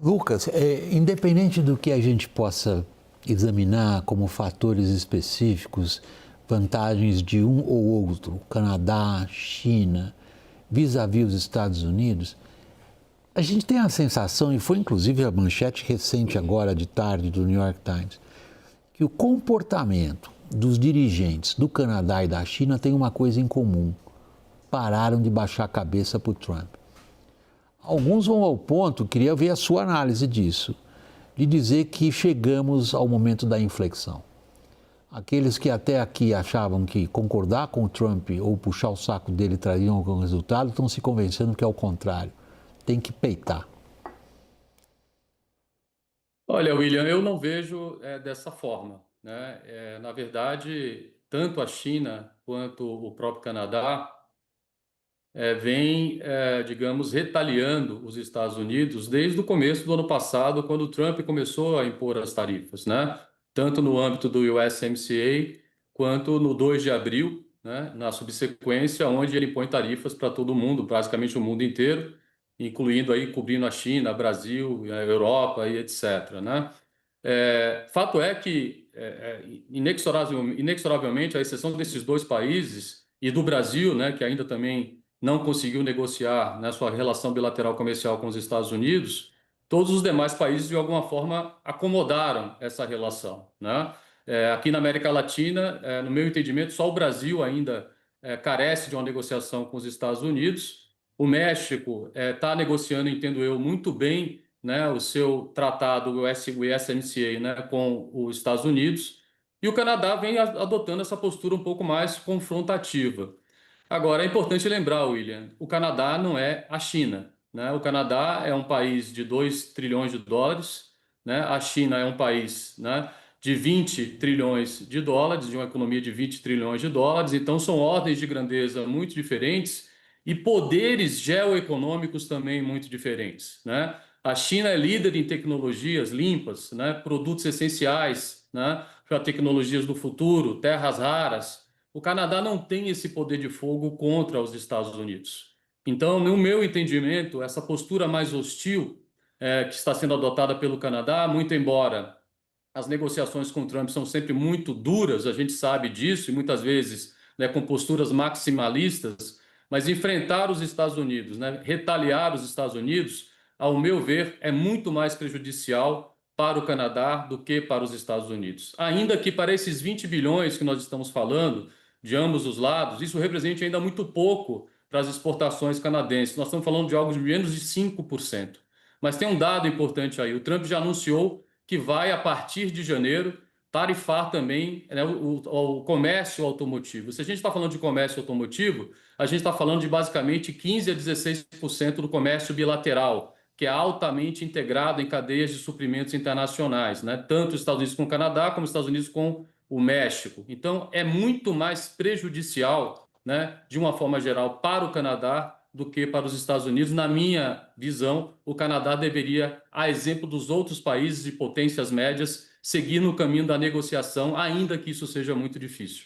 Lucas, independente do que a gente possa examinar como fatores específicos, vantagens de um ou outro, Canadá, China, vis-à-vis os Estados Unidos, a gente tem a sensação, e foi inclusive a manchete recente agora de tarde do New York Times, que o comportamento dos dirigentes do Canadá e da China tem uma coisa em comum: pararam de baixar a cabeça para o Trump. Alguns vão ao ponto, queria ver a sua análise disso, de dizer que chegamos ao momento da inflexão. Aqueles que até aqui achavam que concordar com o Trump ou puxar o saco dele trariam algum resultado, estão se convencendo que é o contrário. Tem que peitar. Olha, William, eu não vejo dessa forma, né? Na verdade, tanto a China quanto o próprio Canadá vêm, digamos, retaliando os Estados Unidos desde o começo do ano passado, quando o Trump começou a impor as tarifas, né? Tanto no âmbito do USMCA quanto no 2 de abril, né? Na subsequência, onde ele impõe tarifas para todo mundo, basicamente o mundo inteiro, incluindo aí, cobrindo a China, Brasil, a Europa e etc., né? Fato é que, inexoravelmente, à exceção desses dois países e do Brasil, né, que ainda também não conseguiu negociar na sua relação bilateral comercial com os Estados Unidos, todos os demais países, de alguma forma, acomodaram essa relação, né? Aqui na América Latina, no meu entendimento, só o Brasil ainda carece de uma negociação com os Estados Unidos. O México está negociando, entendo eu, muito bem, né, o seu tratado, o USMCA, né, com os Estados Unidos, e o Canadá vem adotando essa postura um pouco mais confrontativa. Agora, é importante lembrar, William, o Canadá não é a China, né? O Canadá é um país de 2 trilhões de dólares, né? A China é um país, né, de 20 trilhões de dólares, de uma economia de 20 trilhões de dólares, então são ordens de grandeza muito diferentes e poderes geoeconômicos também muito diferentes, né? A China é líder em tecnologias limpas, né? Produtos essenciais, né, para tecnologias do futuro, terras raras. O Canadá não tem esse poder de fogo contra os Estados Unidos. Então, no meu entendimento, essa postura mais hostil que está sendo adotada pelo Canadá, muito embora as negociações com o Trump são sempre muito duras, a gente sabe disso, e muitas vezes, né, com posturas maximalistas, mas enfrentar os Estados Unidos, né, retaliar os Estados Unidos, ao meu ver, é muito mais prejudicial para o Canadá do que para os Estados Unidos. Ainda que para esses 20 bilhões que nós estamos falando, de ambos os lados, isso represente ainda muito pouco para as exportações canadenses. Nós estamos falando de algo de menos de 5%. Mas tem um dado importante aí: o Trump já anunciou que vai, a partir de janeiro, tarifar também, né, o comércio automotivo. Se a gente está falando de comércio automotivo, a gente está falando de basicamente 15 a 16% do comércio bilateral, que é altamente integrado em cadeias de suprimentos internacionais, né? Tanto os Estados Unidos com o Canadá, como os Estados Unidos com o México. Então, é muito mais prejudicial, né, de uma forma geral, para o Canadá do que para os Estados Unidos. Na minha visão, o Canadá deveria, a exemplo dos outros países de potências médias, seguir no caminho da negociação, ainda que isso seja muito difícil.